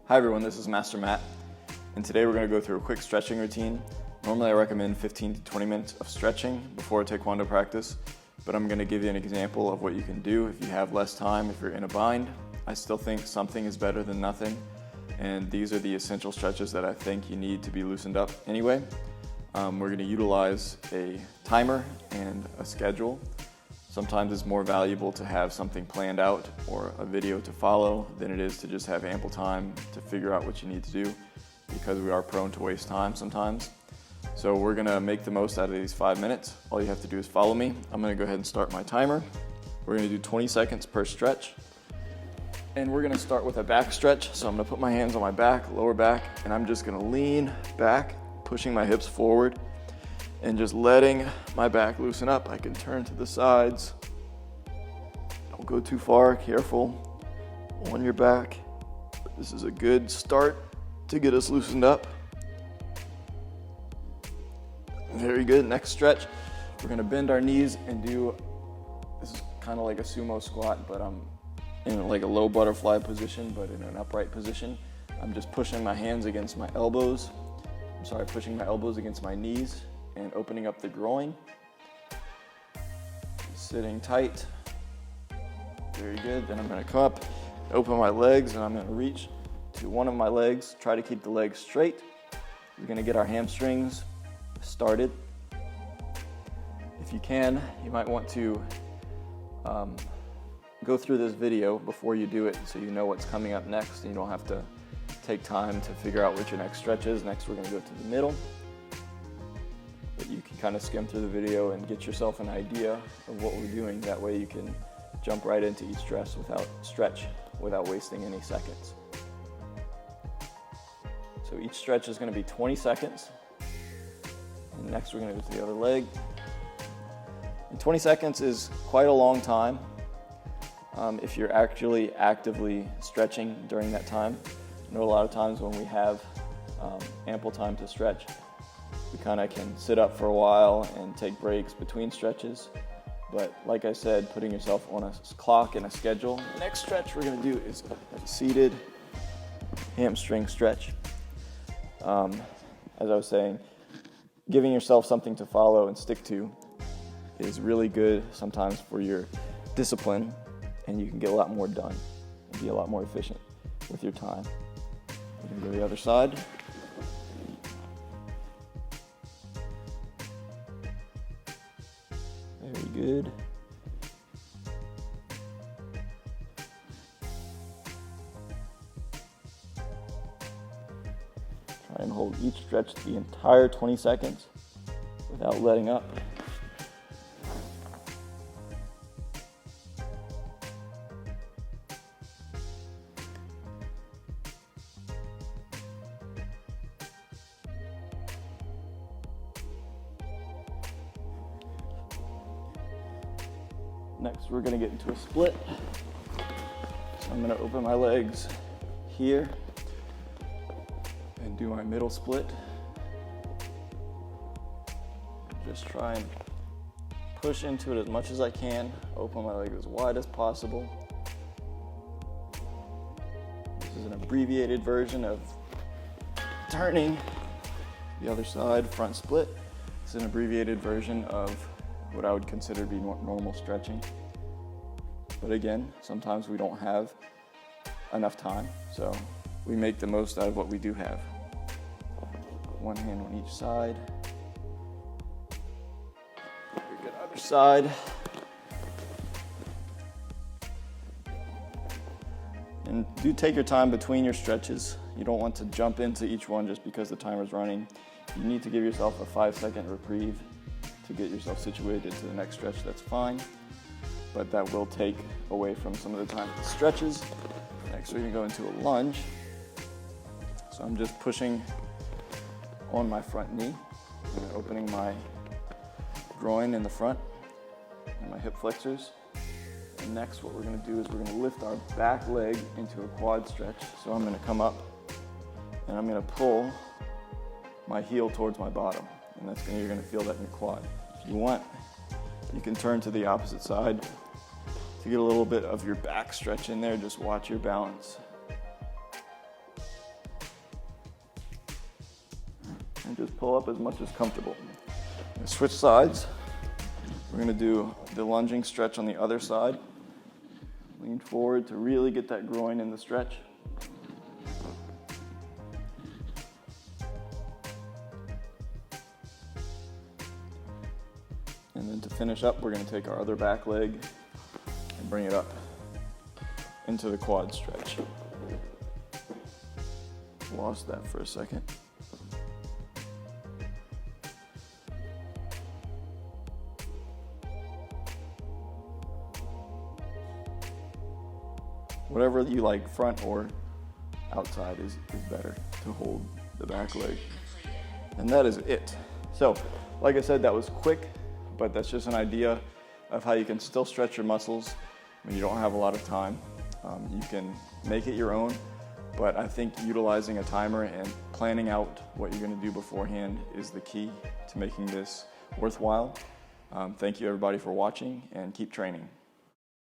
Hi everyone, this is Master Matt, and today we're going to go through a quick stretching routine. Normally I recommend 15 to 20 minutes of stretching before Taekwondo practice, but I'm going to give you an example of what you can do if you have less time, if you're in a bind. I still think something is better than nothing, and these are the essential stretches that I think you need to be loosened up anyway. We're going to utilize a timer and a schedule. Sometimes it's more valuable to have something planned out or a video to follow than it is to just have ample time to figure out what you need to do, because we are prone to waste time sometimes. So we're gonna make the most out of these 5 minutes. All you have to do is follow me. I'm gonna go ahead and start my timer. We're gonna do 20 seconds per stretch. And we're gonna start with a back stretch. So I'm gonna put my hands on my back, lower back, and I'm just gonna lean back, pushing my hips forward, and just letting my back loosen up. I can turn to the sides. Don't go too far, careful on your back. This is a good start to get us loosened up. Very good, next stretch. We're gonna bend our knees and do, this is kind of like a sumo squat, but I'm in like a low butterfly position, but in an upright position. I'm just pushing my hands against my elbows. Pushing my elbows against my knees and opening up the groin. Sitting tight. Very good. Then I'm going to come up, open my legs, and I'm going to reach to one of my legs. Try to keep the legs straight. We're going to get our hamstrings started. If you can, you might want to go through this video before you do it so you know what's coming up next and you don't have to take time to figure out what your next stretch is. Next, we're going to go to the middle. But you can kind of skim through the video and get yourself an idea of what we're doing. That way you can jump right into each stretch without wasting any seconds. So each stretch is going to be 20 seconds. And next we're going to go to the other leg. And 20 seconds is quite a long time if you're actually actively stretching during that time. I know a lot of times when we have ample time to stretch, we kind of can sit up for a while and take breaks between stretches. But like I said, putting yourself on a clock and a schedule. The next stretch we're going to do is a seated hamstring stretch. As I was saying, giving yourself something to follow and stick to is really good sometimes for your discipline, and you can get a lot more done and be a lot more efficient with your time. We're going to go to the other side. Very good. Try and hold each stretch the entire 20 seconds without letting up. Next, we're going to get into a split. So I'm going to open my legs here and do my middle split. Just try and push into it as much as I can. Open my leg as wide as possible. This is an abbreviated version of turning the other side, front split. It's an abbreviated version of what I would consider to be normal stretching. But again, sometimes we don't have enough time, so we make the most out of what we do have. One hand on each side. Very good, other side. And do take your time between your stretches. You don't want to jump into each one just because the timer's running. You need to give yourself a 5-second reprieve to get yourself situated to the next stretch. That's fine, but that will take away from some of the time with the stretches. Next, we're gonna go into a lunge. So I'm just pushing on my front knee and opening my groin in the front and my hip flexors. And next, what we're gonna do is we're gonna lift our back leg into a quad stretch. So I'm gonna come up and I'm gonna pull my heel towards my bottom. And you're gonna feel that in your quad. If you want, you can turn to the opposite side to get a little bit of your back stretch in there. Just watch your balance. and just pull up as much as comfortable. Switch sides. We're gonna do the lunging stretch on the other side. Lean forward to really get that groin in the stretch. And then to finish up, we're gonna take our other back leg and bring it up into the quad stretch. Lost that for a second. Whatever you like, front or outside is better to hold the back leg. And that is it. So, like I said, that was quick, but that's just an idea of how you can still stretch your muscles when you don't have a lot of time. You can make it your own, but I think utilizing a timer and planning out what you're gonna do beforehand is the key to making this worthwhile. Thank you everybody for watching, and keep training.